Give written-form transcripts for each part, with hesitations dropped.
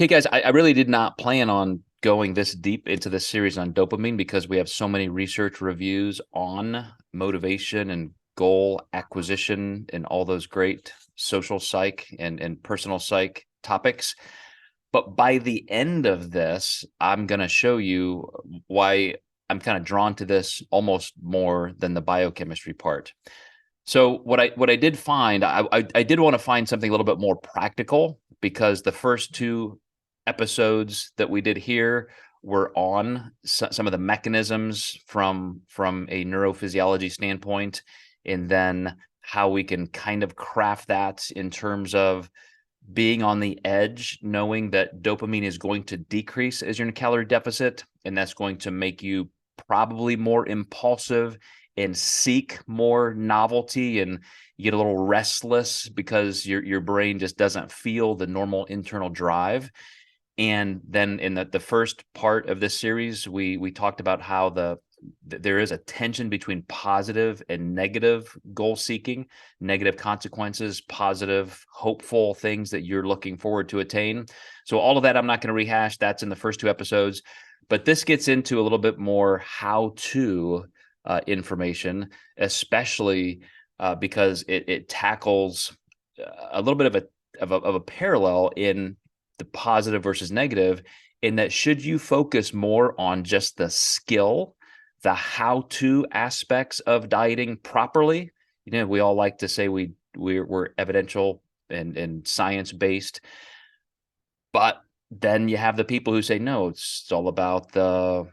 Okay, guys, I really did not plan on going this deep into this series on dopamine because we have so many research reviews on motivation and goal acquisition and all those great social psych and personal psych topics. But by the end of this, I'm going to show you why I'm kind of drawn to this almost more than the biochemistry part. So what I did find, I did want to find something a little bit more practical because the first two episodes that we did here were on some of the mechanisms from a neurophysiology standpoint, and then how we can kind of craft that in terms of being on the edge, knowing that dopamine is going to decrease as you're in a calorie deficit, and that's going to make you probably more impulsive and seek more novelty, and you get a little restless because your brain just doesn't feel the normal internal drive. And then in the first part of this series, we talked about how there is a tension between positive and negative goal seeking, negative consequences, positive, hopeful things that you're looking forward to attain. So all of that I'm not going to rehash. That's in the first two episodes. But this gets into a little bit more how-to information, especially because it tackles a little bit of a parallel in the positive versus negative, in that should you focus more on just the skill, the how-to aspects of dieting properly. We all like to say we're evidential and science-based, but then you have the people who say, no, it's all about the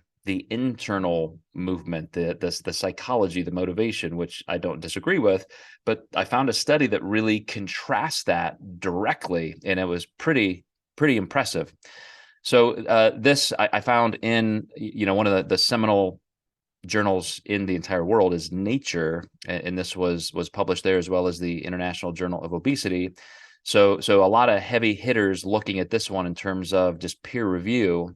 internal movement, the psychology, the motivation, which I don't disagree with. But I found a study that really contrasts that directly, and it was pretty impressive. So this I found in one of the seminal journals in the entire world is Nature, and this was published there, as well as the International Journal of Obesity. So a lot of heavy hitters looking at this one in terms of just peer review.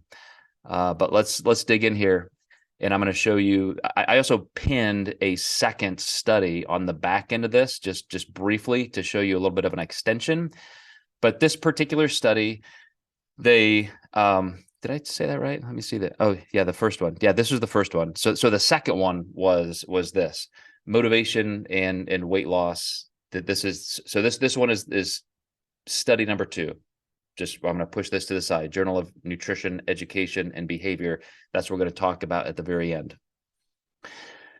But let's dig in here, and I'm going to show you. I also pinned a second study on the back end of this, just briefly, to show you a little bit of an extension. But this particular study, they did I say that right? Let me see that. Oh yeah, the first one. Yeah, this was the first one. So the second one was this motivation and weight loss. That this is so this one is study number 2. Just I'm going to push this to the side. Journal of Nutrition, Education, and Behavior. That's what we're going to talk about at the very end.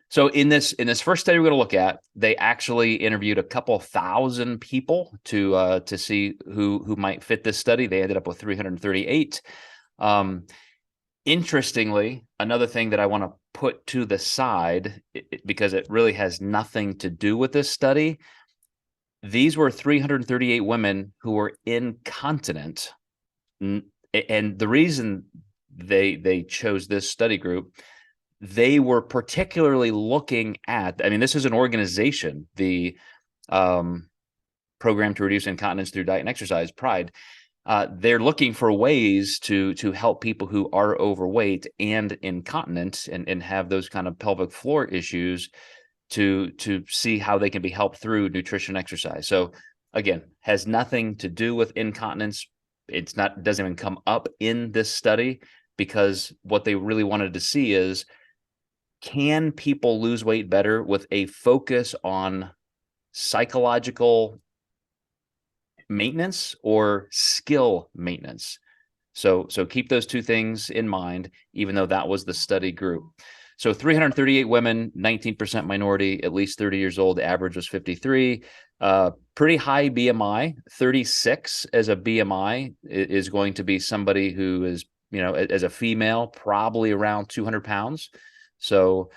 So in this first study we're going to look at, they actually interviewed a couple thousand people to see who might fit this study. They ended up with 338. Interestingly, another thing that I want to put to the side, because it really has nothing to do with this study, these were 338 women who were incontinent. And the reason they chose this study group, they were particularly looking at, I mean, this is an organization, the Program to Reduce Incontinence Through Diet and Exercise, PRIDE. They're looking for ways to help people who are overweight and incontinent and have those kind of pelvic floor issues to see how they can be helped through nutrition exercise. So again, has nothing to do with incontinence. Doesn't even come up in this study, because what they really wanted to see is, can people lose weight better with a focus on psychological maintenance or skill maintenance? So keep those two things in mind, even though that was the study group. So 338 women, 19% minority, at least 30 years old. The average was 53. Pretty high BMI. 36 as a BMI is going to be somebody who is, as a female, probably around 200 pounds. So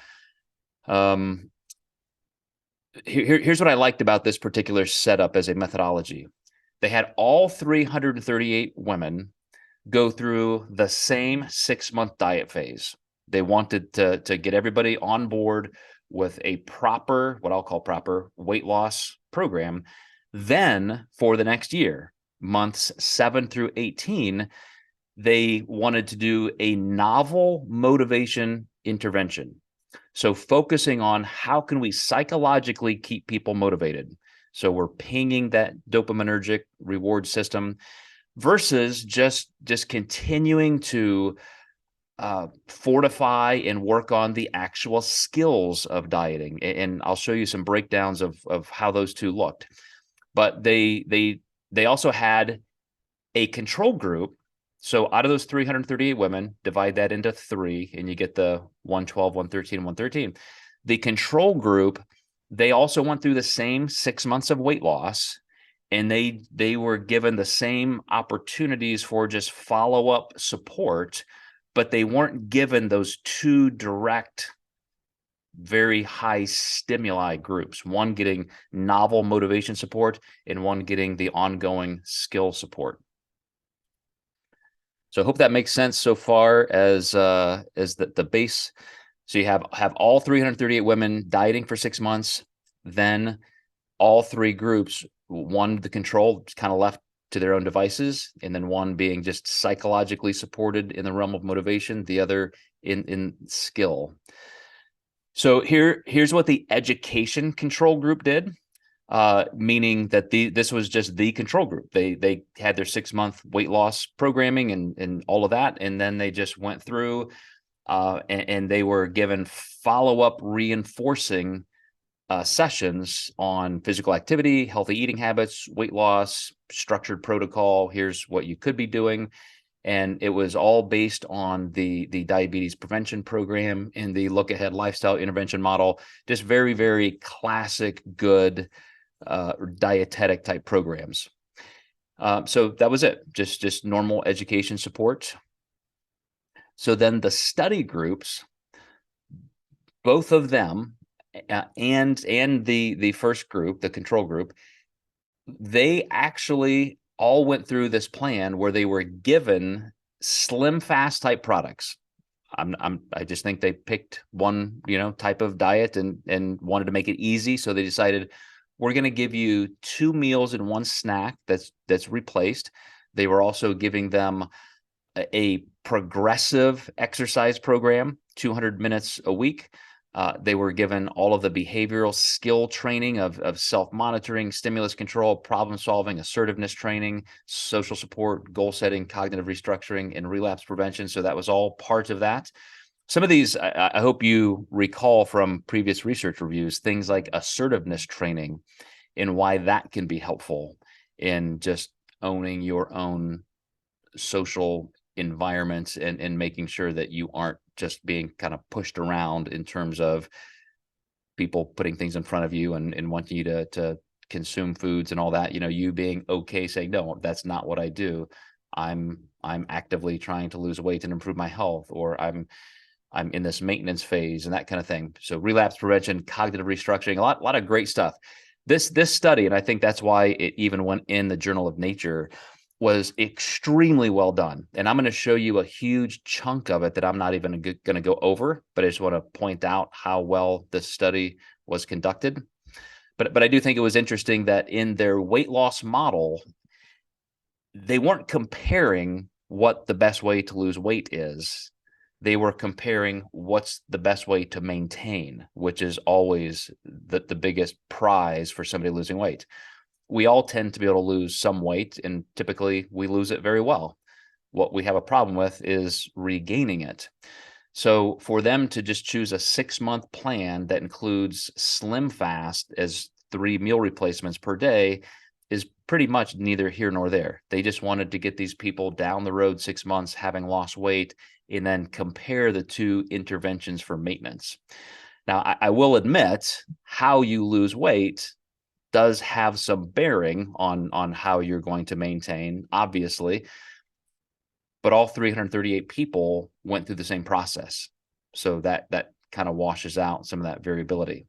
here's what I liked about this particular setup as a methodology. They had all 338 women go through the same 6-month diet phase. They wanted to get everybody on board with a proper, what I'll call proper, weight loss program. Then for the next year, months 7 through 18, they wanted to do a novel motivation intervention. So focusing on how can we psychologically keep people motivated. So we're pinging that dopaminergic reward system. versus just continuing to fortify and work on the actual skills of dieting. And I'll show you some breakdowns of how those two looked. But they also had a control group. So out of those 338 women, divide that into 3, and you get the 112, 113, 113. The control group, they also went through the same 6 months of weight loss, and they were given the same opportunities for just follow-up support, but they weren't given those two direct, very high stimuli groups, one getting novel motivation support and one getting the ongoing skill support. So I hope that makes sense so far as the base. So you have all 338 women dieting for 6 months, then all 3 groups, one, the control, kind of left to their own devices, and then one being just psychologically supported in the realm of motivation, the other in skill. So here's what the education control group did. Meaning that this was just the control group. They had their 6-month weight loss programming and all of that, and then they just went through and they were given follow-up reinforcing sessions on physical activity, healthy eating habits, weight loss, structured protocol. Here's what you could be doing. And it was all based on the diabetes prevention program and the look ahead lifestyle intervention model. Just very, very classic, good dietetic type programs. So that was it, just normal education support. So then the study groups, both of them, and the first group, the control group, they actually all went through this plan where they were given slim fast type products. I just think they picked one, type of diet and wanted to make it easy. So they decided, we're going to give you 2 meals and 1 snack that's replaced. They were also giving them a progressive exercise program, 200 minutes a week. They were given all of the behavioral skill training of self-monitoring, stimulus control, problem solving, assertiveness training, social support, goal setting, cognitive restructuring, and relapse prevention. So that was all part of that. Some of these, I hope you recall from previous research reviews, things like assertiveness training and why that can be helpful in just owning your own social environments and making sure that you aren't just being kind of pushed around in terms of people putting things in front of you and wanting you to consume foods and all that, you being okay saying, no, that's not what I do. I'm actively trying to lose weight and improve my health, or I'm in this maintenance phase and that kind of thing. So relapse prevention, cognitive restructuring, a lot of great stuff. This study, and I think that's why it even went in the Journal of Nature, was extremely well done. And I'm going to show you a huge chunk of it that I'm not even going to go over, but I just want to point out how well this study was conducted. But I do think it was interesting that in their weight loss model, they weren't comparing what the best way to lose weight is. They were comparing what's the best way to maintain, which is always the biggest prize for somebody losing weight. We all tend to be able to lose some weight, and typically we lose it very well. What we have a problem with is regaining it. So for them to just choose a 6-month plan that includes Slim Fast as 3 meal replacements per day is pretty much neither here nor there. They just wanted to get these people down the road 6 months having lost weight and then compare the 2 interventions for maintenance. Now, I will admit, how you lose weight does have some bearing on how you're going to maintain, obviously, but all 338 people went through the same process. So that kind of washes out some of that variability.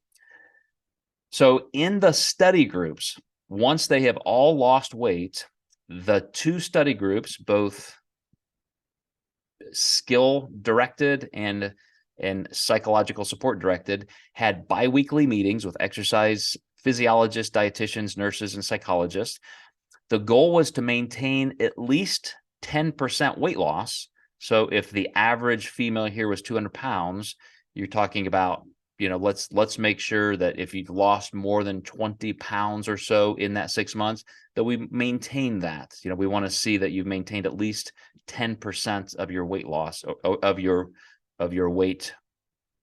So in the study groups, once they have all lost weight, the 2 study groups, both skill directed and psychological support directed, had biweekly meetings with exercise physiologists, dietitians, nurses, and psychologists. The goal was to maintain at least 10% weight loss. So if the average female here was 200 pounds, you're talking about let's make sure that if you've lost more than 20 pounds or so in that 6 months, that we maintain that. We want to see that you've maintained at least 10% of your weight loss, of your weight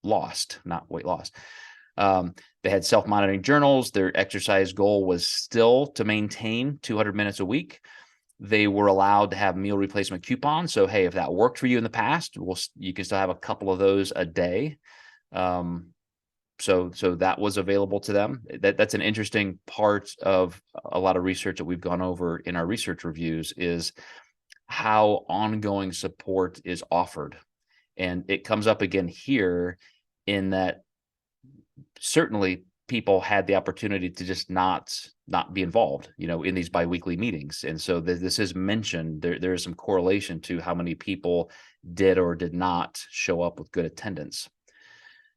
lost, not weight loss. They had self-monitoring journals. Their exercise goal was still to maintain 200 minutes a week. They were allowed to have meal replacement coupons. So, hey, if that worked for you in the past, you can still have a couple of those a day. So that was available to them. That's an interesting part of a lot of research that we've gone over in our research reviews, is how ongoing support is offered. And it comes up again here in that certainly people had the opportunity to just not be involved, in these biweekly meetings. And so this is mentioned. There is some correlation to how many people did or did not show up with good attendance.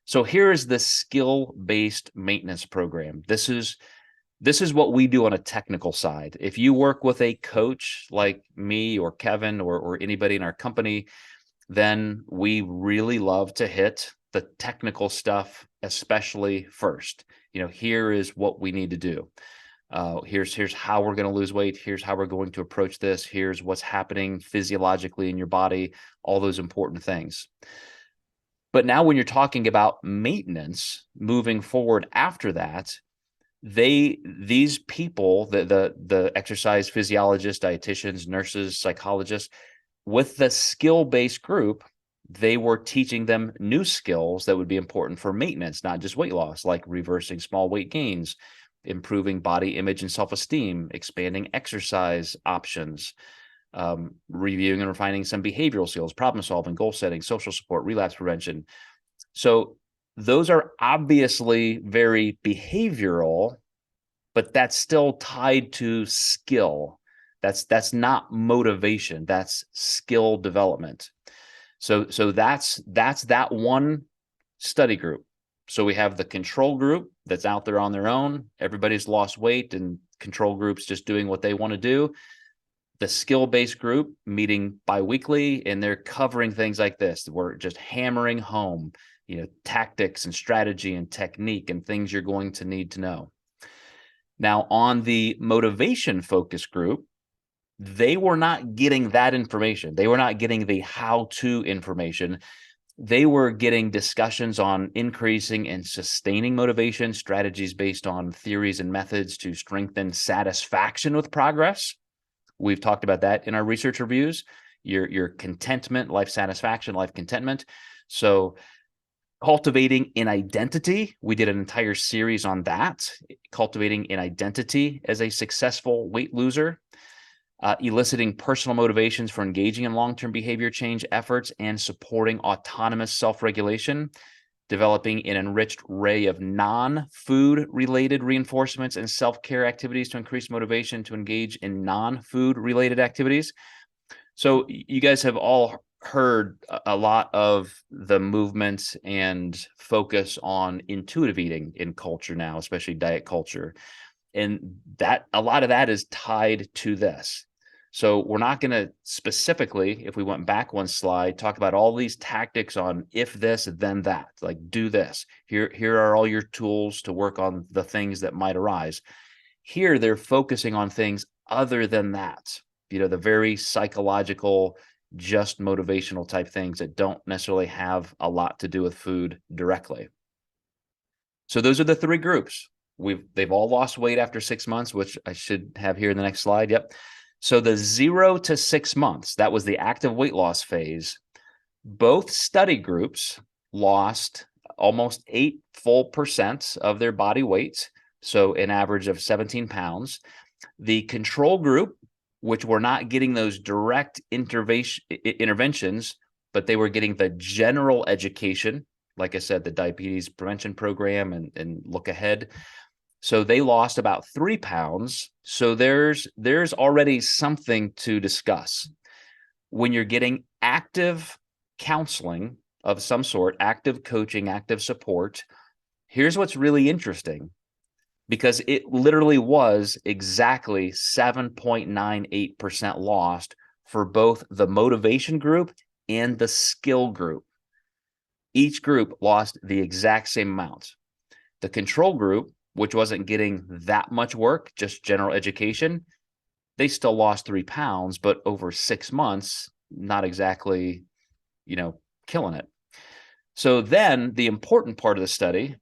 So here is the skill-based maintenance program. This is what we do on a technical side. If you work with a coach like me or Kevin or anybody in our company, then we really love to hit the technical stuff, especially first. Here is what we need to do. Here's how we're going to lose weight. Here's how we're going to approach this. Here's what's happening physiologically in your body, all those important things. But now when you're talking about maintenance moving forward after that, these people, the exercise physiologists, dietitians, nurses, psychologists, with the skill-based group, they were teaching them new skills that would be important for maintenance, not just weight loss, like reversing small weight gains, improving body image and self-esteem, expanding exercise options, reviewing and refining some behavioral skills, problem solving, goal setting, social support, relapse prevention. So those are obviously very behavioral, but that's still tied to skill. That's not motivation. That's skill development. So that's that one study group. So we have the control group that's out there on their own. Everybody's lost weight, and control group's just doing what they want to do. The skill-based group meeting biweekly, and they're covering things like this. We're just hammering home, tactics and strategy and technique and things you're going to need to know. Now, on the motivation focus group, they were not getting that information. They were not getting the how-to information. They were getting discussions on increasing and sustaining motivation, strategies based on theories and methods to strengthen satisfaction with progress. We've talked about that in our research reviews, your contentment, life satisfaction, life contentment. So cultivating an identity, we did an entire series on that, cultivating an identity as a successful weight loser. Eliciting personal motivations for engaging in long-term behavior change efforts and supporting autonomous self-regulation, developing an enriched array of non-food related reinforcements and self-care activities to increase motivation to engage in non-food related activities. So you guys have all heard a lot of the movements and focus on intuitive eating in culture now, especially diet culture. And that a lot of that is tied to this. So we're not going to specifically, if we went back one slide, talk about all these tactics on if this, then that, like do this. Here are all your tools to work on the things that might arise. Here, they're focusing on things other than that, the very psychological, just motivational type things that don't necessarily have a lot to do with food directly. So those are the three groups. They've all lost weight after 6 months, which I should have here in the next slide. Yep. So the 0 to 6 months, that was the active weight loss phase. Both study groups lost almost 8 full % of their body weight. So an average of 17 pounds. The control group, which were not getting those direct interventions, but they were getting the general education, like I said, the diabetes prevention program and look ahead. So they lost about 3 pounds. So there's already something to discuss. When you're getting active counseling of some sort, active coaching, active support, here's what's really interesting, because it literally was exactly 7.98% lost for both the motivation group and the skill group. each group lost the exact same amount. The control group, which wasn't getting that much work, just general education, they still lost 3 pounds, but over 6 months, not exactly, killing it. So then the important part of the study,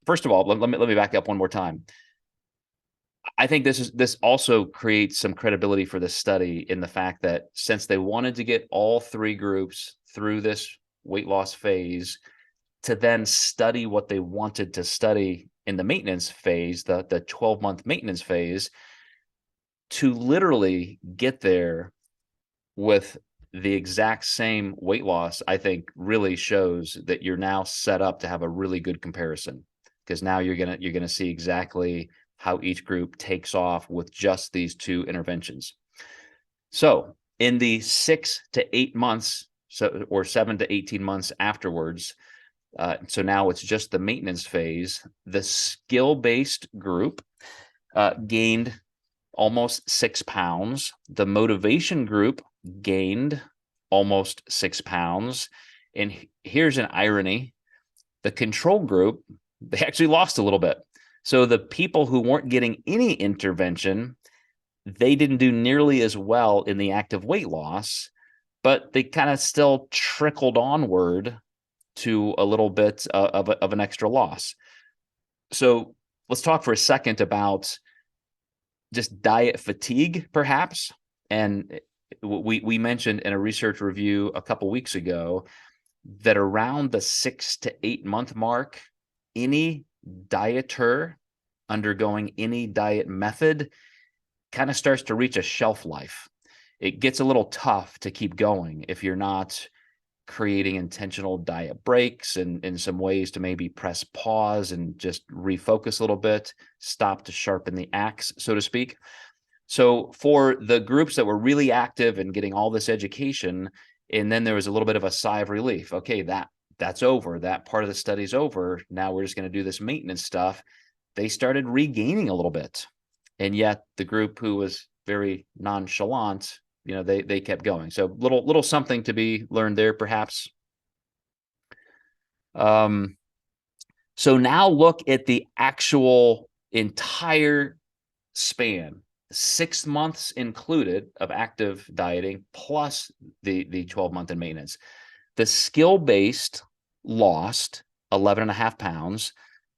first of all, let me back up one more time. I think this also creates some credibility for this study in the fact that since they wanted to get all 3 groups through this weight loss phase to then study what they wanted to study in the maintenance phase, the 12-month maintenance phase, to literally get there with the exact same weight loss, I think really shows that you're now set up to have a really good comparison, because now you're gonna see exactly how each group takes off with just these 2 interventions. So in the 6 to 8 months, or 7 to 18 months afterwards, so now it's just the maintenance phase, the skill-based group gained almost 6 pounds. The motivation group gained almost 6 pounds. And here's an irony. The control group, they actually lost a little bit. So the people who weren't getting any intervention, they didn't do nearly as well in the active weight loss, but they kind of still trickled onward to a little bit of an extra loss. So let's talk for a second about just diet fatigue, perhaps. And we mentioned in a research review a couple weeks ago that around the 6 to 8 month mark, any dieter undergoing any diet method kind of starts to reach a shelf life. It gets a little tough to keep going if you're not creating intentional diet breaks and in some ways to maybe press pause and just refocus a little bit, stop to sharpen the axe, so to speak. So for the groups that were really active and getting all this education, and then there was a little bit of a sigh of relief. Okay, that's over. That part of the study's over. Now we're just going to do this maintenance stuff. They started regaining a little bit. And yet the group who was very nonchalant, they kept going. So little something to be learned there, perhaps. So now look at the actual entire span, 6 months included of active dieting plus the 12-month in maintenance. The skill-based lost 11.5 pounds.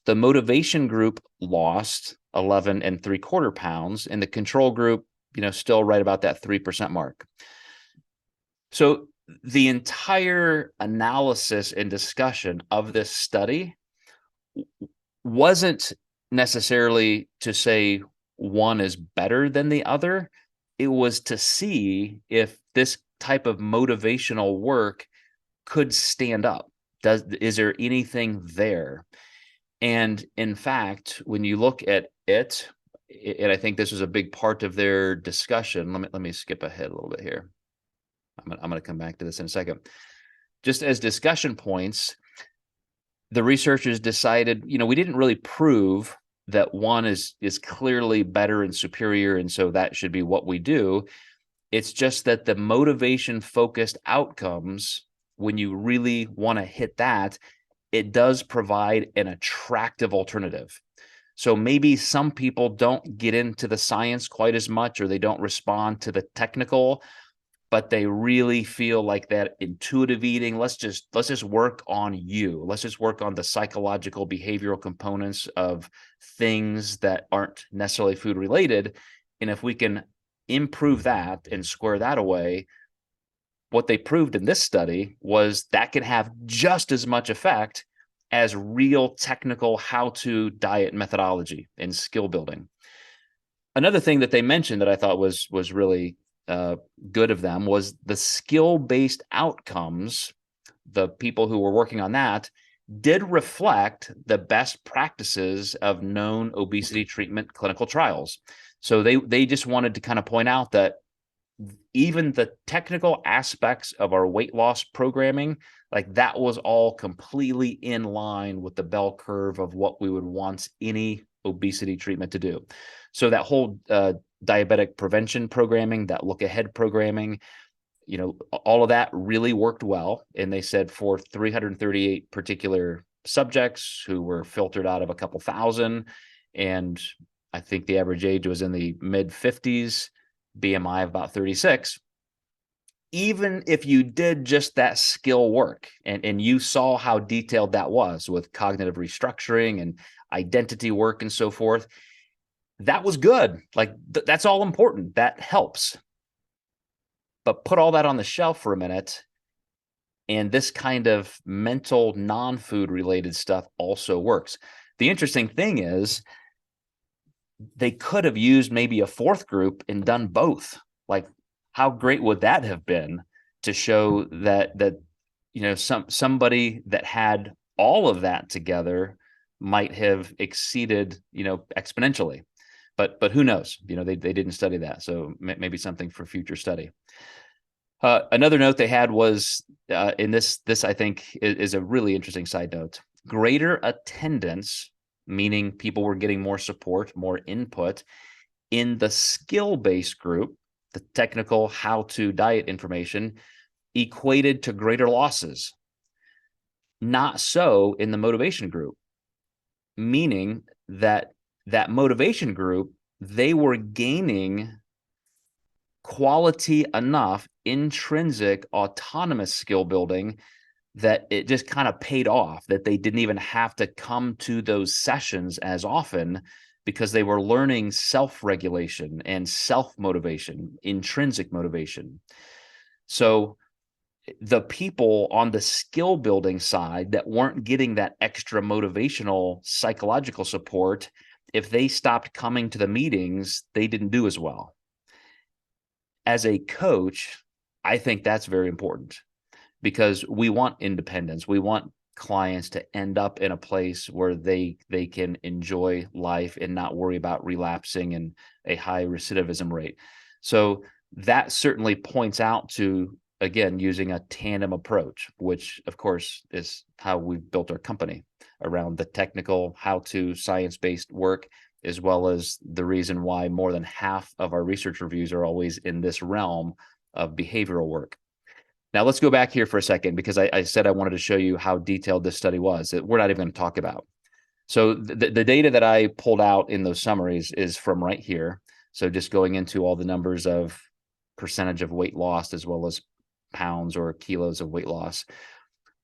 The motivation group lost 11.75 pounds, and the control group, still right about that 3% mark. So the entire analysis and discussion of this study wasn't necessarily to say one is better than the other. It was to see if this type of motivational work could stand up. Is there anything there? And in fact, when you look at it, and I think this was a big part of their discussion. Let me skip ahead a little bit here. I'm going to come back to this in a second. Just as discussion points, the researchers decided, we didn't really prove that one is clearly better and superior, and so that should be what we do. It's just that the motivation-focused outcomes, when you really want to hit that, it does provide an attractive alternative. So maybe some people don't get into the science quite as much, or they don't respond to the technical, but they really feel like that intuitive eating, let's just work on you. Let's just work on the psychological behavioral components of things that aren't necessarily food related. And if we can improve that and square that away, what they proved in this study was that can have just as much effect as real technical how-to diet methodology and skill building. Another thing that they mentioned that I thought was really good of them was the skill-based outcomes. The people who were working on that did reflect the best practices of known obesity treatment clinical trials. So they just wanted to kind of point out that even the technical aspects of our weight loss programming, like that was all completely in line with the bell curve of what we would want any obesity treatment to do. So that whole diabetic prevention programming, that look ahead programming, all of that really worked well. And they said for 338 particular subjects who were filtered out of a couple thousand, and I think the average age was in the mid 50s, BMI of about 36. Even if you did just that skill work and you saw how detailed that was with cognitive restructuring and identity work and so forth, that was good. Like that's all important. That helps. But put all that on the shelf for a minute, and this kind of mental non-food related stuff also works. The interesting thing is they could have used maybe a fourth group and done both. Like, how great would that have been to show that somebody that had all of that together might have exceeded exponentially. But who knows? They didn't study that, so maybe something for future study. Another note they had was in this I think is a really interesting side note. Greater attendance, meaning people were getting more support, more input in the skill-based group, the technical how-to diet information, equated to greater losses. Not so in the motivation group, meaning that motivation group, they were gaining quality enough intrinsic autonomous skill building that it just kind of paid off, that they didn't even have to come to those sessions as often because they were learning self-regulation and self-motivation, intrinsic motivation. So the people on the skill building side that weren't getting that extra motivational psychological support, if they stopped coming to the meetings, they didn't do as well. As a coach, I think that's very important because we want independence. We want clients to end up in a place where they can enjoy life and not worry about relapsing and a high recidivism rate. So that certainly points out to, again, using a tandem approach, which of course is how we've built our company around the technical how-to science-based work, as well as the reason why more than half of our research reviews are always in this realm of behavioral work. Now let's go back here for a second, because I said I wanted to show you how detailed this study was that we're not even going to talk about. So the data that I pulled out in those summaries is from right here. So just going into all the numbers of percentage of weight lost as well as pounds or kilos of weight loss.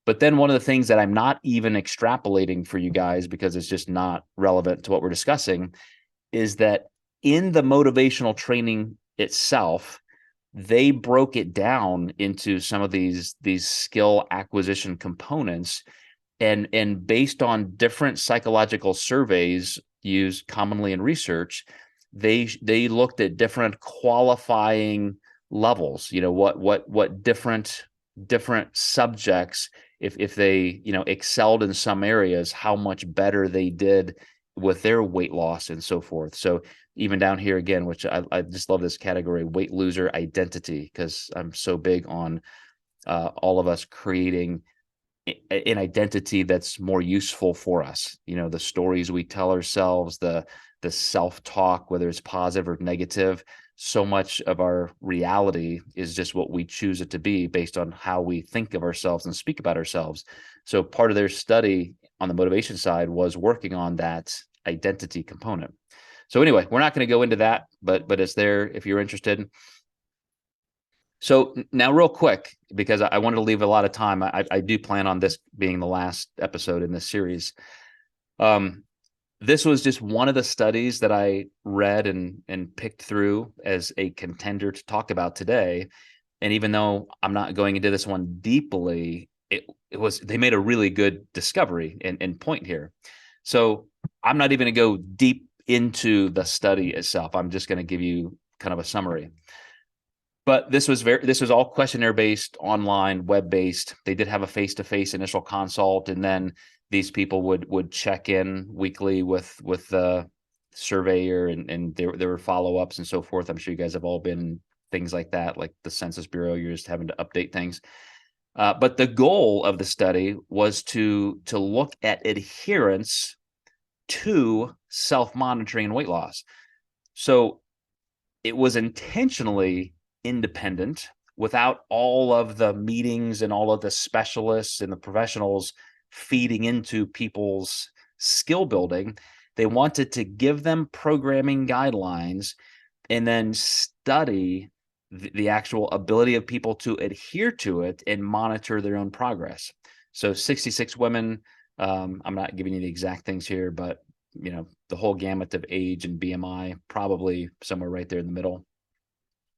But then one of the things that I'm not even extrapolating for you guys because it's just not relevant to what we're discussing is that in the motivational training itself, they broke it down into some of these skill acquisition components, and based on different psychological surveys used commonly in research, they looked at different qualifying levels. What different subjects, if they excelled in some areas, how much better they did with their weight loss and so forth. So even down here again, which I just love this category, weight loser identity, because I'm so big on all of us creating an identity that's more useful for us. The stories we tell ourselves, the self-talk, whether it's positive or negative, so much of our reality is just what we choose it to be based on how we think of ourselves and speak about ourselves. So part of their study on the motivation side was working on that identity component. So anyway, we're not going to go into that, but it's there if you're interested. So now real quick, because I wanted to leave a lot of time, I do plan on this being the last episode in this series. This was just one of the studies that I read and picked through as a contender to talk about today. And even though I'm not going into this one deeply, they made a really good discovery and point here. So I'm not even going to go deep into the study itself. I'm just going to give you kind of a summary. But this was all questionnaire based, online, web based. They did have a face-to-face initial consult, and then these people would check in weekly with the surveyor, and there were follow-ups and so forth. I'm sure you guys have all been things like that, like the Census Bureau. You're just having to update things. But the goal of the study was to look at adherence to self-monitoring and weight loss. So it was intentionally independent, without all of the meetings and all of the specialists and the professionals feeding into people's skill building. They wanted to give them programming guidelines and then study the actual ability of people to adhere to it and monitor their own progress. So 66 women, I'm not giving you the exact things here, but the whole gamut of age and BMI, probably somewhere right there in the middle.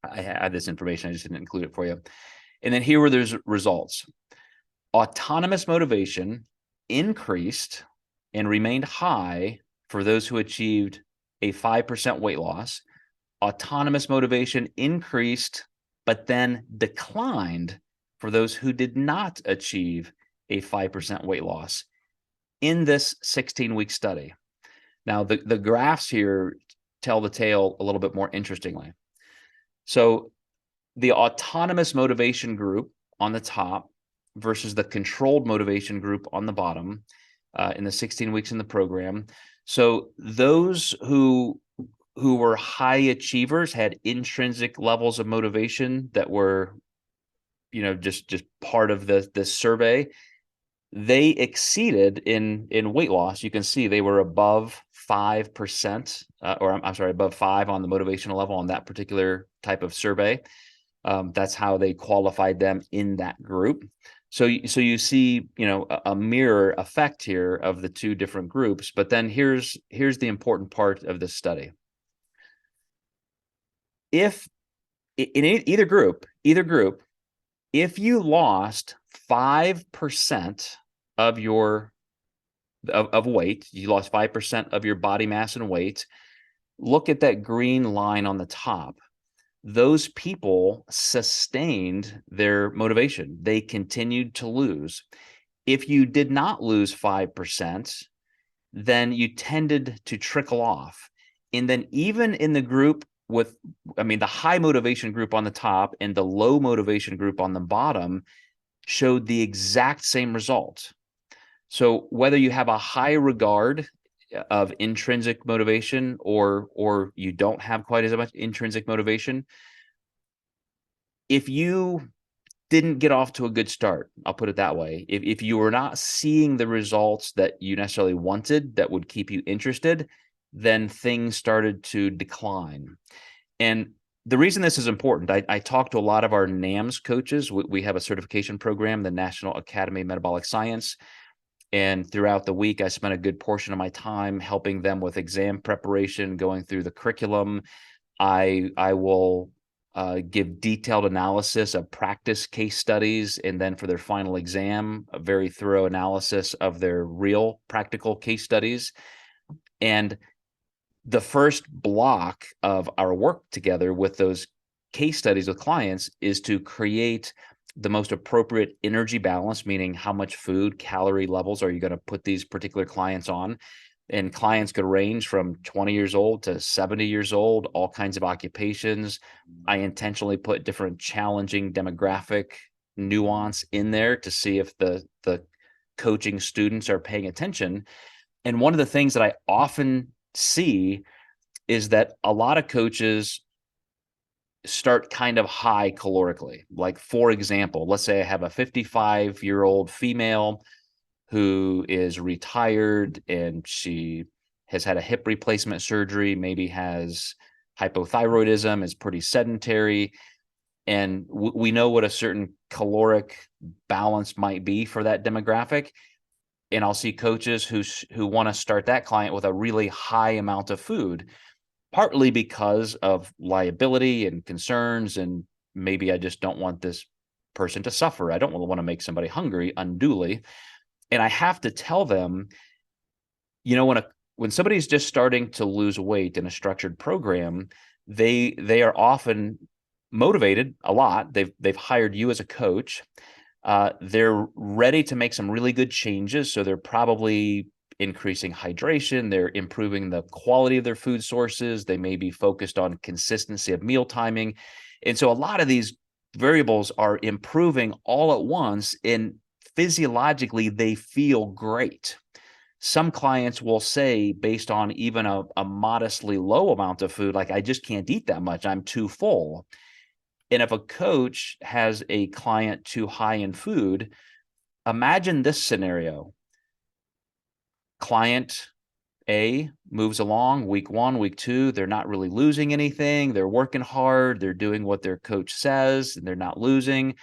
I had this information, I just didn't include it for you. And then here were those results. Autonomous motivation increased and remained high for those who achieved a 5% weight loss. Autonomous motivation increased, but then declined for those who did not achieve a 5% weight loss in this 16-week study. Now, the graphs here tell the tale a little bit more interestingly. So the autonomous motivation group on the top versus the controlled motivation group on the bottom in the 16 weeks in the program. So those who were high achievers had intrinsic levels of motivation that were, just part of the survey. They exceeded in weight loss. You can see they were above 5%, above 5 on the motivational level on that particular type of survey. That's how they qualified them in that group. So you see, a mirror effect here of the two different groups. But then here's the important part of this study. If in either group, if you lost 5% of your of weight, you lost 5% of your body mass and weight, look at that green line on the top. Those people sustained their motivation. They continued to lose. If you did not lose 5%, then you tended to trickle off. And then even in the group with, the high motivation group on the top and the low motivation group on the bottom showed the exact same result. So whether you have a high regard of intrinsic motivation or you don't have quite as much intrinsic motivation, if you didn't get off to a good start, I'll put it that way, if you were not seeing the results that you necessarily wanted that would keep you interested, then things started to decline. And the reason this is important, I talked to a lot of our NAMS coaches. We have a certification program, the National Academy of Metabolic Science. And throughout the week, I spent a good portion of my time helping them with exam preparation, going through the curriculum. I will give detailed analysis of practice case studies, and then for their final exam, a very thorough analysis of their real practical case studies. And the first block of our work together with those case studies with clients is to create the most appropriate energy balance, meaning how much food, calorie levels are you going to put these particular clients on. And clients could range from 20 years old to 70 years old, all kinds of occupations. I intentionally put different challenging demographic nuance in there to see if the coaching students are paying attention. And one of the things that I often see is that a lot of coaches start kind of high calorically. Like, for example, let's say I have a 55-year-old female who is retired and she has had a hip replacement surgery, maybe has hypothyroidism, is pretty sedentary. And we know what a certain caloric balance might be for that demographic. And I'll see coaches who want to start that client with a really high amount of food, partly because of liability and concerns. And maybe I just don't want this person to suffer. I don't want to make somebody hungry unduly. And I have to tell them, when somebody's just starting to lose weight in a structured program, they are often motivated a lot. They've hired you as a coach. They're ready to make some really good changes. So they're probably increasing hydration. They're improving the quality of their food sources. They may be focused on consistency of meal timing. And so a lot of these variables are improving all at once, and physiologically they feel great. Some clients will say, based on even a modestly low amount of food, like, I just can't eat that much, I'm too full. And if a coach has a client too high in food, imagine this scenario. Client A moves along week 1, week 2. They're not really losing anything. They're working hard. They're doing what their coach says, and they're not losing.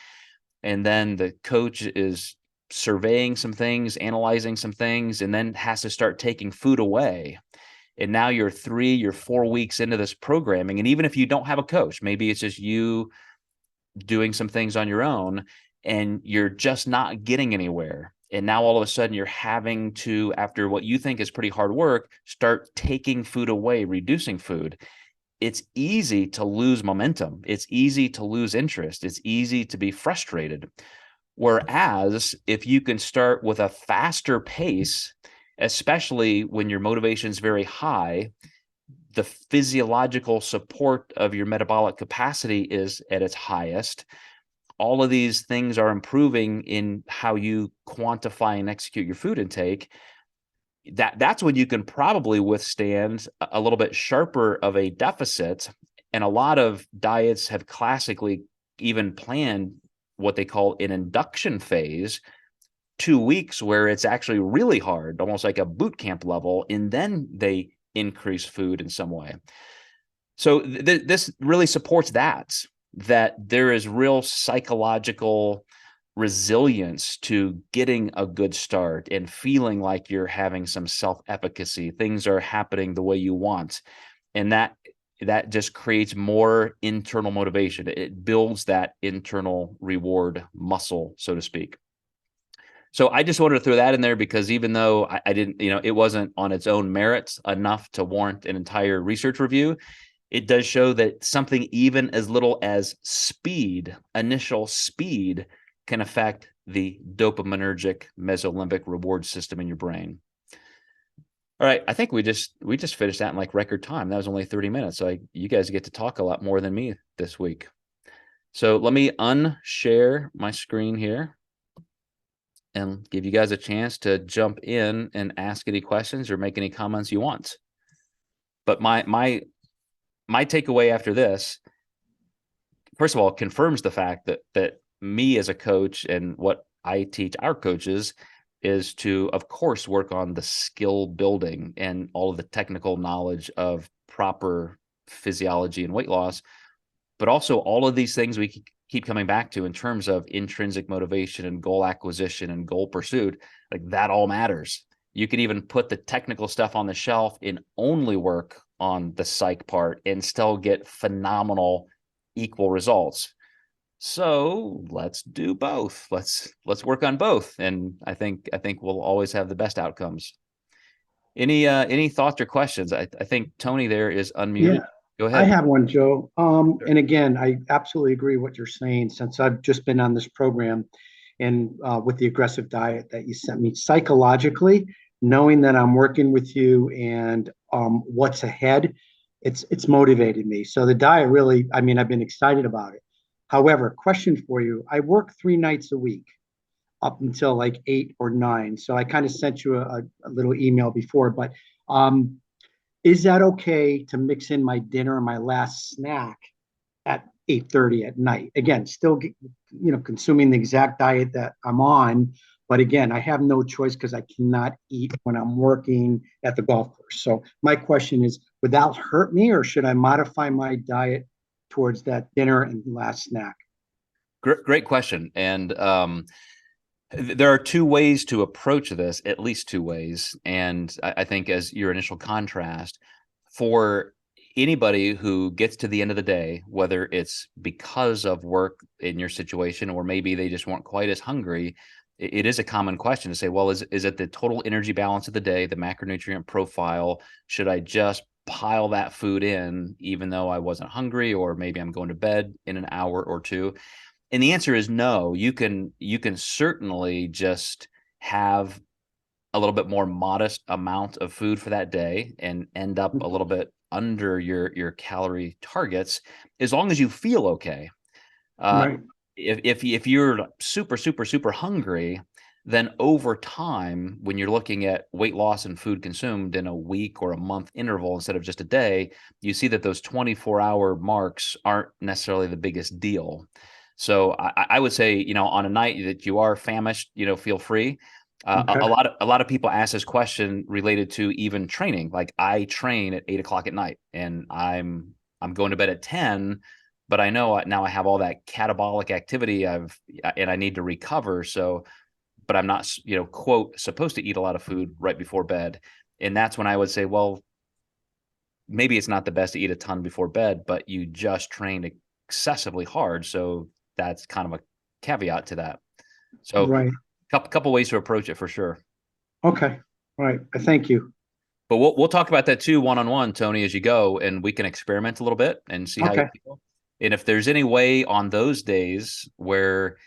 And then the coach is surveying some things, analyzing some things, and then has to start taking food away. And now you're 3 or 4 weeks into this programming. And even if you don't have a coach, maybe it's just you doing some things on your own, and you're just not getting anywhere. And now all of a sudden you're having to, after what you think is pretty hard work, start taking food away, reducing food. It's easy to lose momentum. It's easy to lose interest. It's easy to be frustrated. Whereas if you can start with a faster pace, especially when your motivation is very high, the physiological support of your metabolic capacity is at its highest. All of these things are improving in how you quantify and execute your food intake. That's when you can probably withstand a little bit sharper of a deficit. And a lot of diets have classically even planned what they call an induction phase, 2 weeks, where it's actually really hard, almost like a boot camp level, and then they increase food in some way. So this really supports that there is real psychological resilience to getting a good start and feeling like you're having some self-efficacy. Things are happening the way you want. And that just creates more internal motivation. It builds that internal reward muscle, so to speak. So I just wanted to throw that in there because even though I didn't, it wasn't on its own merits enough to warrant an entire research review, it does show that something even as little as speed, initial speed, can affect the dopaminergic mesolimbic reward system in your brain. All right, I think we just finished that in like record time. That was only 30 minutes. So you guys get to talk a lot more than me this week. So let me unshare my screen here and give you guys a chance to jump in and ask any questions or make any comments you want. But my takeaway after this, first of all, confirms the fact that me as a coach and what I teach our coaches is to, of course, work on the skill building and all of the technical knowledge of proper physiology and weight loss, but also all of these things we keep coming back to in terms of intrinsic motivation and goal acquisition and goal pursuit. Like that all matters. You can even put the technical stuff on the shelf and only work on the psych part and still get phenomenal equal results. So let's do both. Let's work on both. And I think we'll always have the best outcomes. Any thoughts or questions? I think Tony there is unmuted. Yeah, Go I ahead. have one, Joe. Sure. And again, I absolutely agree what you're saying since I've just been on this program and with the aggressive diet that you sent me psychologically, knowing that I'm working with you and what's ahead, it's motivated me. So the diet really, I mean, I've been excited about it. However, question for you. I work 3 nights a week up until like 8 or 9. So I kind of sent you a little email before, but is that okay to mix in my dinner and my last snack at 8:30 at night? Again, still consuming the exact diet that I'm on, but again, I have no choice because I cannot eat when I'm working at the golf course. So my question is, would that hurt me, or should I modify my diet towards that dinner and last snack? Great question. And there are two ways to approach this, at least two ways. And I think as your initial contrast, for anybody who gets to the end of the day, whether it's because of work in your situation, or maybe they just weren't quite as hungry, it is a common question to say, well, is it the total energy balance of the day, the macronutrient profile? Should I just pile that food in, even though I wasn't hungry, or maybe I'm going to bed in an hour or two? And the answer is no. You can certainly just have a little bit more modest amount of food for that day and end up a little bit under your calorie targets, as long as you feel okay. Uh, Right. if you're super hungry, then over time, when you're looking at weight loss and food consumed in a week or a month interval instead of just a day, you see that those 24-hour marks aren't necessarily the biggest deal. So I would say, on a night that you are famished, feel free. Okay. A lot of people ask this question related to even training. Like, I train at 8 o'clock at night, and I'm going to bed at 10, but I know now I have all that catabolic activity and I need to recover. So, but I'm not, quote, supposed to eat a lot of food right before bed. And that's when I would say, well, maybe it's not the best to eat a ton before bed, but you just trained excessively hard. So that's kind of a caveat to that. So Right. couple ways to approach it for sure. Okay. Right. Thank you. But we'll talk about that too, one-on-one, Tony, as you go, and we can experiment a little bit and see how you Okay. feel. And if there's any way on those days where,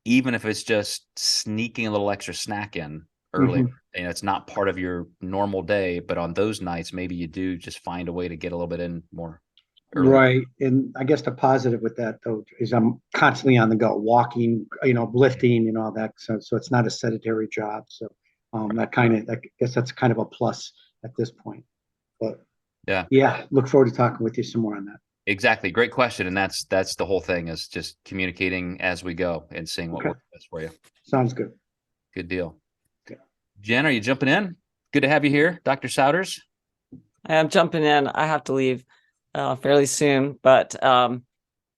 even if it's just sneaking a little extra snack in earlier, Mhm. it's not part of your normal day, but on those nights, maybe you do just find a way to get a little bit in more earlier. Right. And I guess the positive with that though is I'm constantly on the go, walking, lifting and all that. So it's not a sedentary job. So I guess that's kind of a plus at this point. But Yeah, yeah, look forward to talking with you some more on that. exactly. Great question. And that's the whole thing, is just communicating as we go and seeing what Okay. works best for you. Sounds good. Good deal. Yeah. Jen, are you jumping in? Good to have you here, Dr. Souders. I'm jumping in. I have to leave fairly soon, but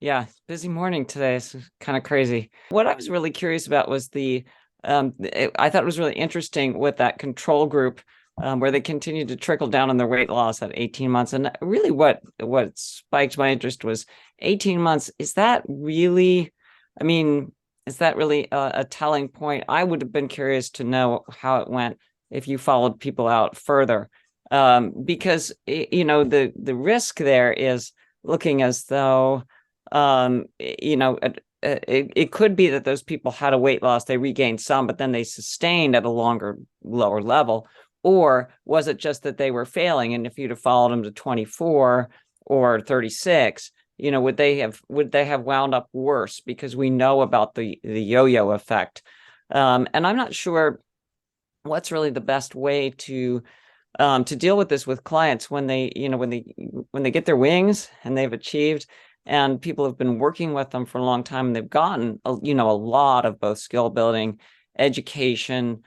yeah, busy morning today. It's kind of crazy. What I was really curious about was I thought it was really interesting with that control group where they continued to trickle down on their weight loss at 18 months. And really what spiked my interest was 18 months. Is that really, is that really a telling point? I would have been curious to know how it went if you followed people out further. Because the risk there is looking as though it could be that those people had a weight loss, they regained some, but then they sustained at a lower level. Or was it just that they were failing? And if you'd have followed them to 24 or 36, would they have wound up worse? Because we know about the yo-yo effect. And I'm not sure what's really the best way to deal with this with clients when they get their wings and they've achieved, and people have been working with them for a long time and they've gotten a lot of both skill building, education,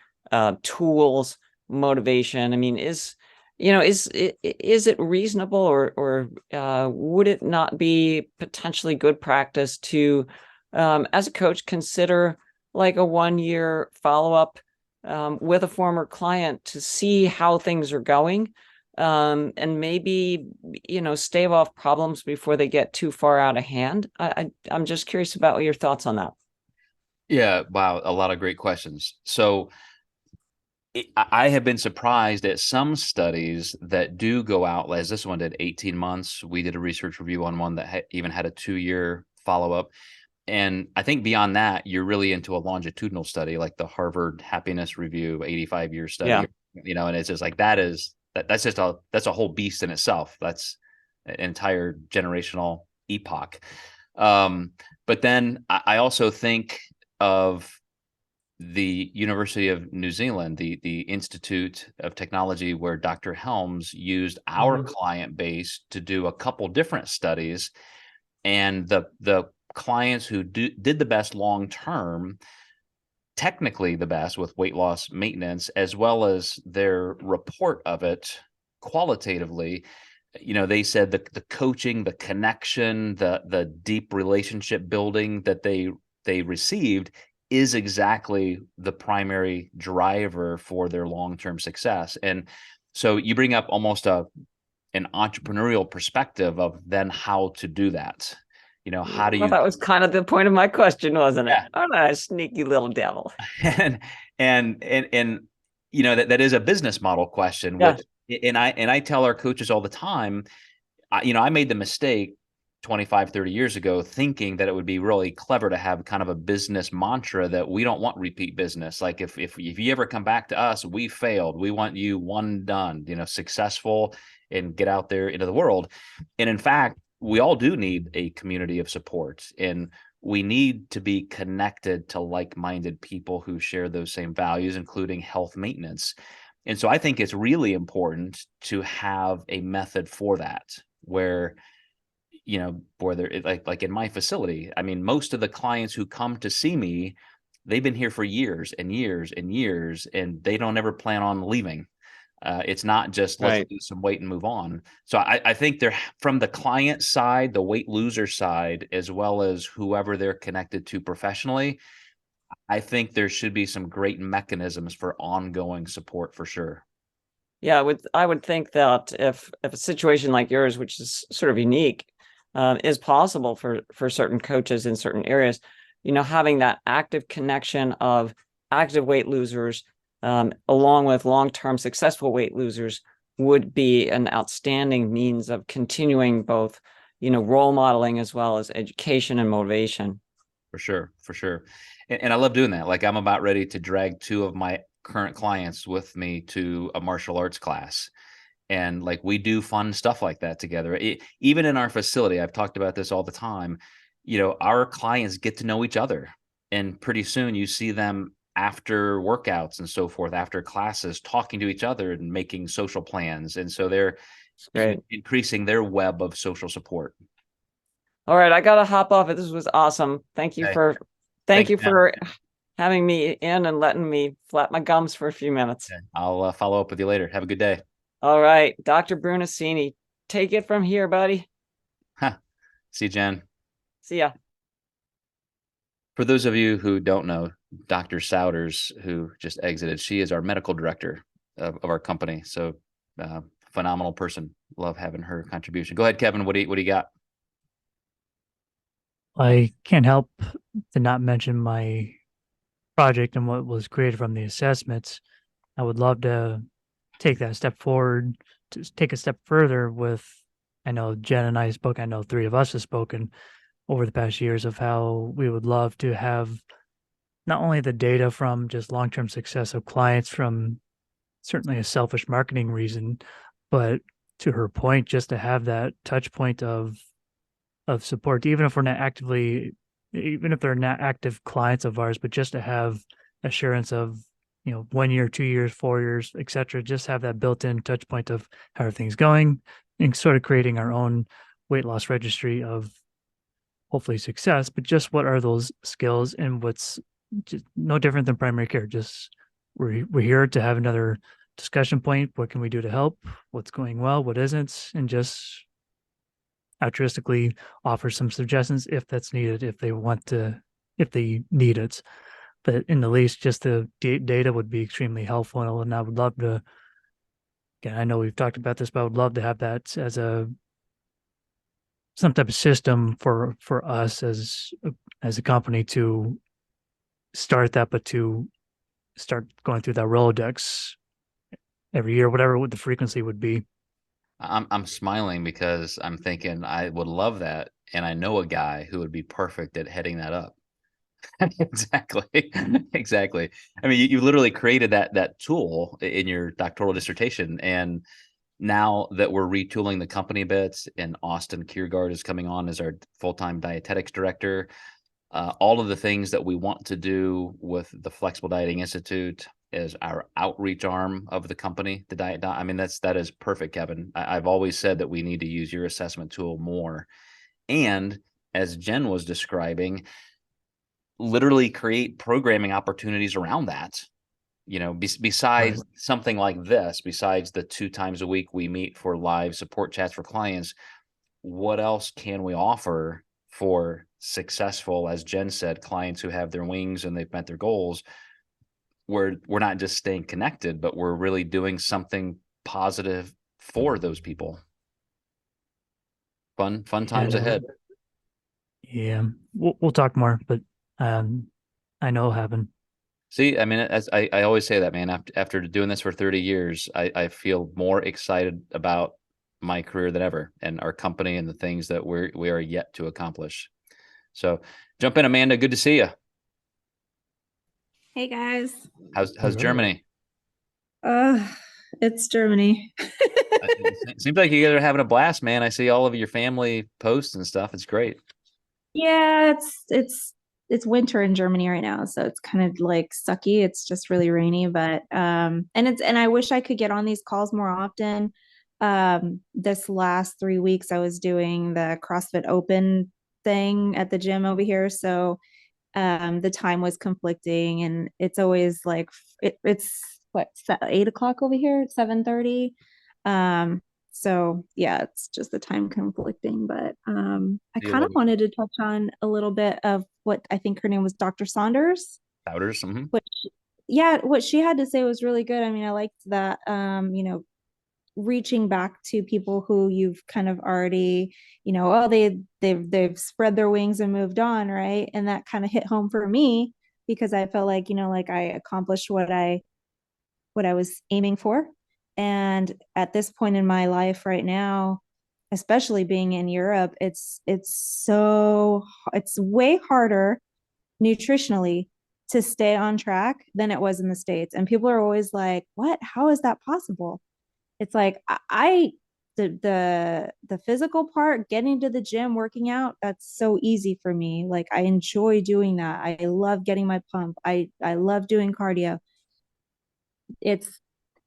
tools, motivation. Is it reasonable, or would it not be potentially good practice to, as a coach, consider like a 1-year follow-up with a former client to see how things are going, and maybe stave off problems before they get too far out of hand? I'm just curious about your thoughts on that. Yeah, wow, a lot of great questions. So I have been surprised at some studies that do go out, as this one did, 18 months. We did a research review on one that even had a 2-year follow-up. And I think beyond that, you're really into a longitudinal study, like the Harvard Happiness Review 85-year study. Yeah. And it's just like that's a whole beast in itself. That's an entire generational epoch. But then I also think of the University of New Zealand, the Institute of Technology, where Dr. Helms used our client base to do a couple different studies, and the clients who did the best long term, technically the best with weight loss maintenance, as well as their report of it qualitatively, they said the coaching, the connection, the deep relationship building that they received is exactly the primary driver for their long-term success. And so you bring up almost an entrepreneurial perspective of then how to do that. How do you? That was kind of the point of my question, wasn't it? Yeah. Oh, no, sneaky little devil. and that is a business model question. Yeah. Which, and I tell our coaches all the time, I made the mistake 25, 30 years ago thinking that it would be really clever to have kind of a business mantra that we don't want repeat business. Like if you ever come back to us, we failed. We want you one done, successful, and get out there into the world. And in fact, we all do need a community of support. And we need to be connected to like-minded people who share those same values, including health maintenance. And so I think it's really important to have a method for that, where, whether like in my facility, I mean, most of the clients who come to see me, they've been here for years and years and years, and they don't ever plan on leaving. It's not just let's Right. lose some weight and move on. So I think they're, from the client side, the weight loser side, as well as whoever they're connected to professionally, I think there should be some great mechanisms for ongoing support for sure. Yeah, I would think that if a situation like yours, which is sort of unique, is possible for certain coaches in certain areas, having that active connection of active weight losers, along with long-term successful weight losers, would be an outstanding means of continuing both, role modeling as well as education and motivation. For sure, for sure. And I love doing that. Like, I'm about ready to drag two of my current clients with me to a martial arts class. And like, we do fun stuff like that together. Even in our facility, I've talked about this all the time. Our clients get to know each other. And pretty soon you see them after workouts and so forth, after classes, talking to each other and making social plans. And so they're Great. increasing their web of social support. All right, I gotta hop off it. This was awesome. Thank you Okay. for Thanks, Jen. having me in and letting me flap my gums for a few minutes. Okay. I'll follow up with you later. Have a good day. All right, Dr. Brunacini, take it from here, buddy. Huh. See you, Jen. See ya. For those of you who don't know, Dr. Souders, who just exited, she is our medical director of our company. So phenomenal person. Love having her contribution. Go ahead, Kevin. What do you got? I can't help to not mention my project and what was created from the assessments. I would love to take that step forward, to take a step further with, I know Jen and I spoke, I know three of us have spoken over the past years of how we would love to have not only the data from just long-term success of clients from certainly a selfish marketing reason, but to her point, just to have that touch point of support, even if they're not active clients of ours, but just to have assurance of, 1 year, 2 years, 4 years, etc. Just have that built-in touch point of how everything's going, and sort of creating our own weight loss registry of hopefully success, but just what are those skills, and what's just no different than primary care. Just we're here to have another discussion point. What can we do to help? What's going well? What isn't? And just altruistically offer some suggestions if that's needed, if they need it. But in the least, just the data would be extremely helpful. And I would love to, again, I know we've talked about this, but I would love to have that as some type of system for us as a company to start that, but to start going through that Rolodex every year, whatever the frequency would be. I'm smiling because I'm thinking I would love that, and I know a guy who would be perfect at heading that up. Exactly. Exactly. I mean, you literally created that tool in your doctoral dissertation, and now that we're retooling the company a bit, and Austin Kiergaard is coming on as our full-time dietetics director, all of the things that we want to do with the Flexible Dieting Institute as our outreach arm of the company, the diet. I mean, that is perfect, Kevin. I've always said that we need to use your assessment tool more. And as Jen was describing, literally create programming opportunities around that. Besides Right. something like this, besides the 2 times a week we meet for live support chats for clients, what else can we offer for successful, as Jen said, clients who have their wings and they've met their goals, where we're not just staying connected, but we're really doing something positive for those people. Fun times ahead. Yeah, we'll talk more, but I know it'll happen. See, I mean, as I always say that, man, after doing this for 30 years, I feel more excited about my career than ever, and our company and the things that we are yet to accomplish. So jump in, Amanda. Good to see you. Hey guys. How's Right. Germany? It's Germany. It seems like you guys are having a blast, man. I see all of your family posts and stuff. It's great. Yeah, it's winter in Germany right now, so it's kind of like sucky. It's just really rainy, but and I wish I could get on these calls more often. This last 3 weeks I was doing the CrossFit Open thing at the gym over here, so the time was conflicting, and it's always like it's what 8 o'clock over here, 7:30. Um, so yeah, it's just the time conflicting. But I The kind of 11 wanted to touch on a little bit of what I think her name was, Dr. Saunders. powders. Mhm. Which, yeah, what she had to say was really good. I mean, I liked that. Reaching back to people who you've kind of already, oh, they've spread their wings and moved on, right? And that kind of hit home for me because I felt like, like I accomplished what I was aiming for. And at this point in my life right now, especially being in Europe, it's way harder nutritionally to stay on track than it was in the States. And people are always like, "What? How is that possible?" It's like the physical part, getting to the gym, working out, that's so easy for me. Like I enjoy doing that. I love getting my pump. I love doing cardio. It's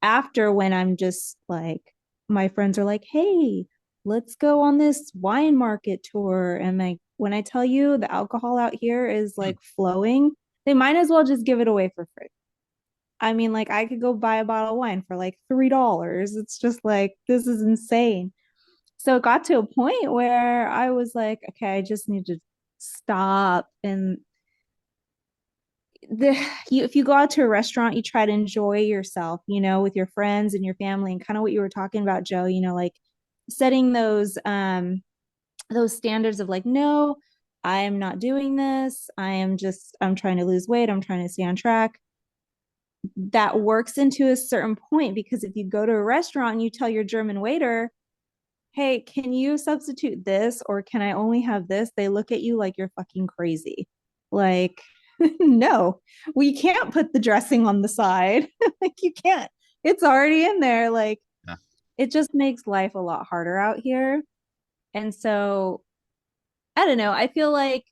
after when I'm just like my friends are like, "Hey, let's go on this wine market tour." And like when I tell you the alcohol out here is like flowing, they might as well just give it away for free. I mean, like I could go buy a bottle of wine for like $3. It's just like this is insane. So it got to a point where I was like, okay, I just need to stop. And if you go out to a restaurant, you try to enjoy yourself, with your friends and your family, and kind of what you were talking about, Joe, like setting those standards of like, no, I am not doing this. I'm trying to lose weight. I'm trying to stay on track. That works into a certain point, because if you go to a restaurant and you tell your German waiter, hey, can you substitute this or can I only have this? They look at you like you're fucking crazy. Like, no, we can't put the dressing on the side. Like, you can't. It's already in there. Like, Yeah. it just makes life a lot harder out here. And so, I don't know. I feel like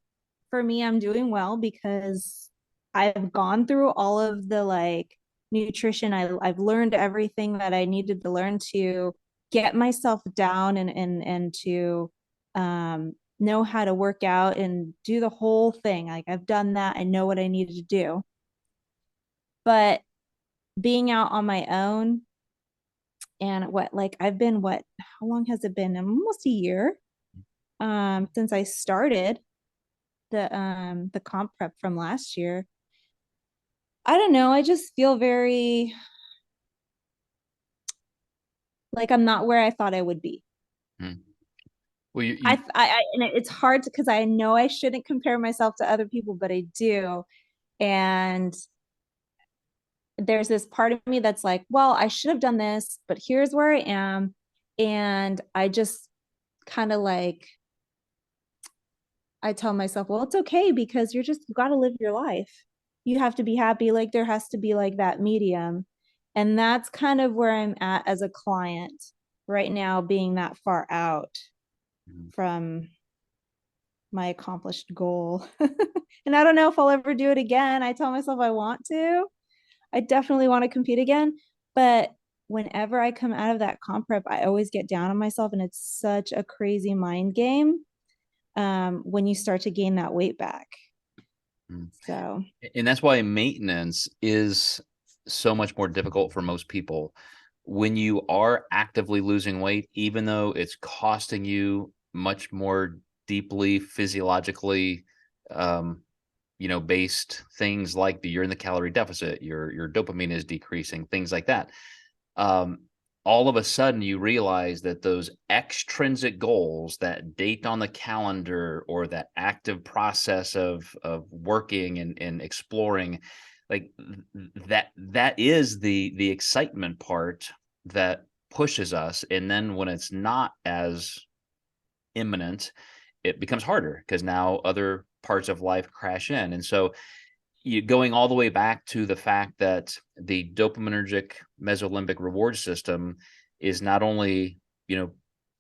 for me, I'm doing well because I've gone through all of the like nutrition. I've learned everything that I needed to learn to get myself down and to know how to work out and do the whole thing. Like I've done that. I know what I needed to do. But being out on my own, and how long has it been? Almost a year since I started the comp prep from last year. I don't know. I just feel very like I'm not where I thought I would be. Hmm. Well, And it's hard because I know I shouldn't compare myself to other people, but I do. And there's this part of me that's like, well, I should have done this, but here's where I am. And I just kind of like, I tell myself, well, it's okay because you got to live your life. You have to be happy. Like there has to be like that medium. And that's kind of where I'm at as a client right now, being that far out from my accomplished goal. And I don't know if I'll ever do it again. I tell myself I want to. I definitely want to compete again. But whenever I come out of that comp prep, I always get down on myself. And it's such a crazy mind game when you start to gain that weight back. So, and that's why maintenance is so much more difficult for most people. When you are actively losing weight, even though it's costing you much more deeply physiologically, based things like you're in the calorie deficit, your dopamine is decreasing, things like that. All of a sudden you realize that those extrinsic goals, that date on the calendar or that active process of working and exploring, like that is the excitement part that pushes us. And then when it's not as imminent, it becomes harder because now other parts of life crash in. And so you going all the way back to the fact that the dopaminergic mesolimbic reward system is not only,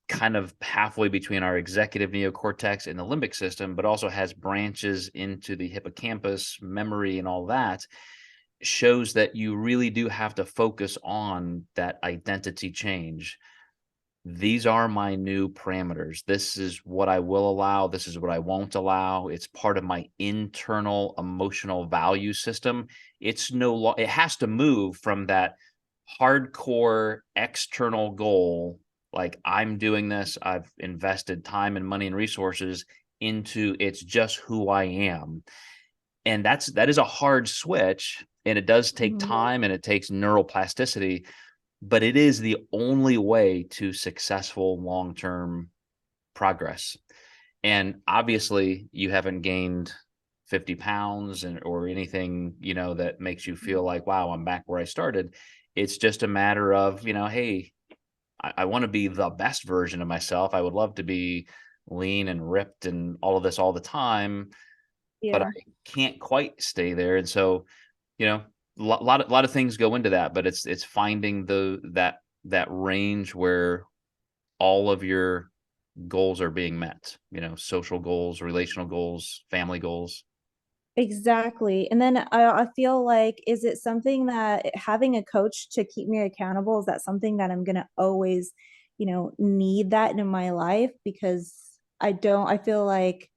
kind of halfway between our executive neocortex and the limbic system, but also has branches into the hippocampus, memory, and all that, shows that you really do have to focus on that identity change. These are my new parameters. This is what I will allow. This is what I won't allow. It's part of my internal emotional value system. It has to move from that hardcore external goal, like I'm doing this, I've invested time and money and resources, into it's just who I am. And that is a hard switch, and it does take time and it takes neuroplasticity, but it is the only way to successful long-term progress. And obviously you haven't gained 50 pounds or anything, that makes you feel like, wow, I'm back where I started. It's just a matter of, hey, I want to be the best version of myself. I would love to be lean and ripped and all of this all the time, but I can't quite stay there. And so, a lot of things go into that, but it's finding that range where all of your goals are being met, social goals, relational goals, family goals. Exactly. And then I feel like, is it something that having a coach to keep me accountable, is that something that I'm going to always, need that in my life? Because I feel like,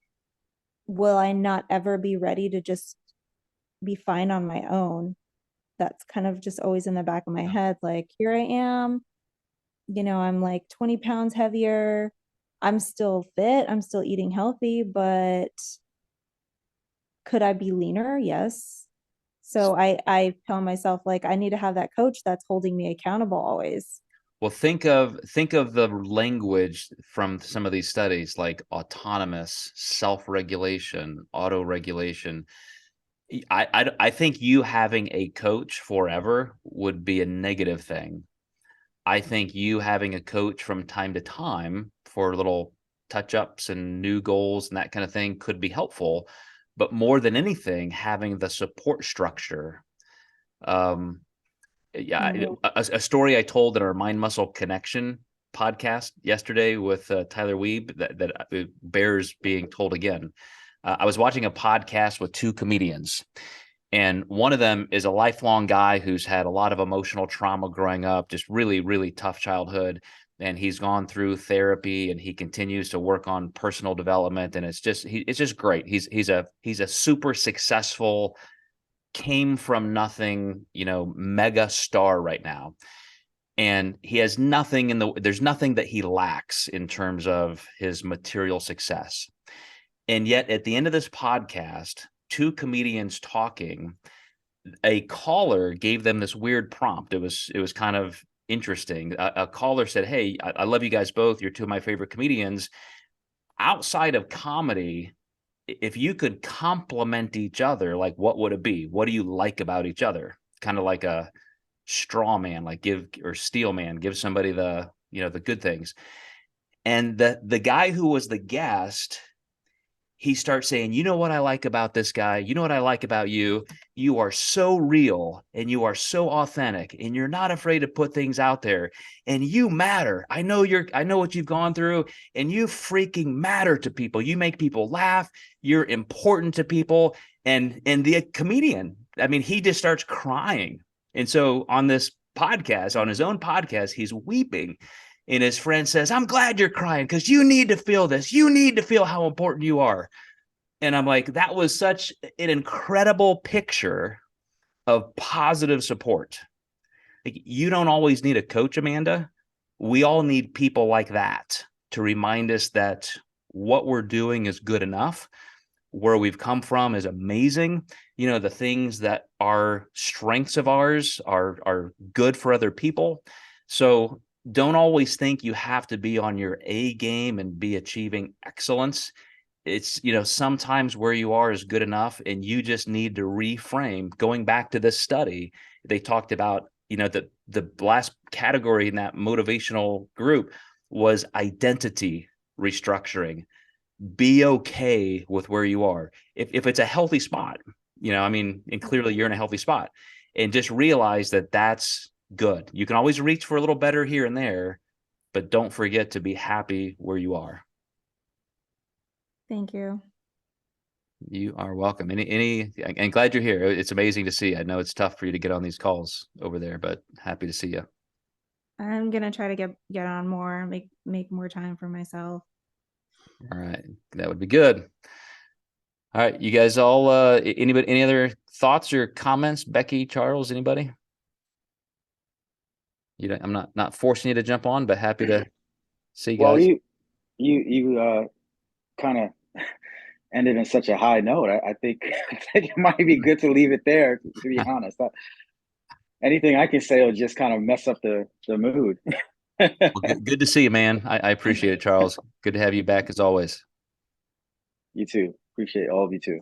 will I not ever be ready to just be fine on my own? That's kind of just always in the back of my head. Like, here I am, I'm like 20 pounds heavier. I'm still fit. I'm still eating healthy, but could I be leaner? Yes. So I tell myself, like, I need to have that coach that's holding me accountable always. Well, think of the language from some of these studies, like autonomous, self-regulation, auto-regulation. I think you having a coach forever would be a negative thing. I think you having a coach from time to time for little touch-ups and new goals and that kind of thing could be helpful. But more than anything, having the support structure. A story I told in our Mind Muscle Connection podcast yesterday with Tyler Weeb that bears being told again. I was watching a podcast with two comedians, and one of them is a lifelong guy who's had a lot of emotional trauma growing up, just really, really tough childhood. And he's gone through therapy and he continues to work on personal development. And it's just great. He's a super successful, came from nothing, mega star right now. And he has nothing there's nothing that he lacks in terms of his material success. And yet at the end of this podcast, two comedians talking, a caller gave them this weird prompt. It was kind of interesting. A caller said, "Hey, I love you guys both. You're two of my favorite comedians. Outside of comedy, if you could complement each other, like what would it be? What do you like about each other?" Kind of like a straw man, like steel man, give somebody the good things. And the guy who was the guest, he starts saying, "You know what I like about this guy? You know what I like about you? You are so real and you are so authentic and you're not afraid to put things out there and you matter. I know what you've gone through and you freaking matter to people. You make people laugh. You're important to people." And the comedian, I mean, he just starts crying. And so on his own podcast, he's weeping. And his friend says, "I'm glad you're crying because you need to feel this. You need to feel how important you are." And I'm like, that was such an incredible picture of positive support. Like, you don't always need a coach, Amanda. We all need people like that to remind us that what we're doing is good enough. Where we've come from is amazing. The things that are strengths of ours are good for other people. So don't always think you have to be on your A game and be achieving excellence. It's, sometimes where you are is good enough, and you just need to reframe. Going back to this study, they talked about, the last category in that motivational group was identity restructuring. Be okay with where you are. If it's a healthy spot, and clearly you're in a healthy spot, and just realize that that's good. You can always reach for a little better here and there, but don't forget to be happy where you are. Thank you. You are welcome. And glad you're here. It's amazing to see. I know it's tough for you to get on these calls over there, but happy to see you. I'm gonna try to get on more, make more time for myself. All right. That would be good. All right. You guys all, anybody, any other thoughts or comments? Becky, Charles, anybody? I'm not forcing you to jump on, but happy to see you Well, guys. you kind of ended in such a high note. I think it might be good to leave it there, to be honest. Anything I can say will just kind of mess up the mood. Well, good to see you, man. I appreciate it, Charles. Good to have you back as always. You too. Appreciate all of you too.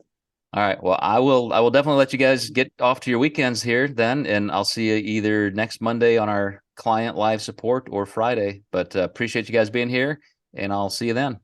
All right. Well, I will definitely let you guys get off to your weekends here then, and I'll see you either next Monday on our client live support or Friday. But appreciate you guys being here, and I'll see you then.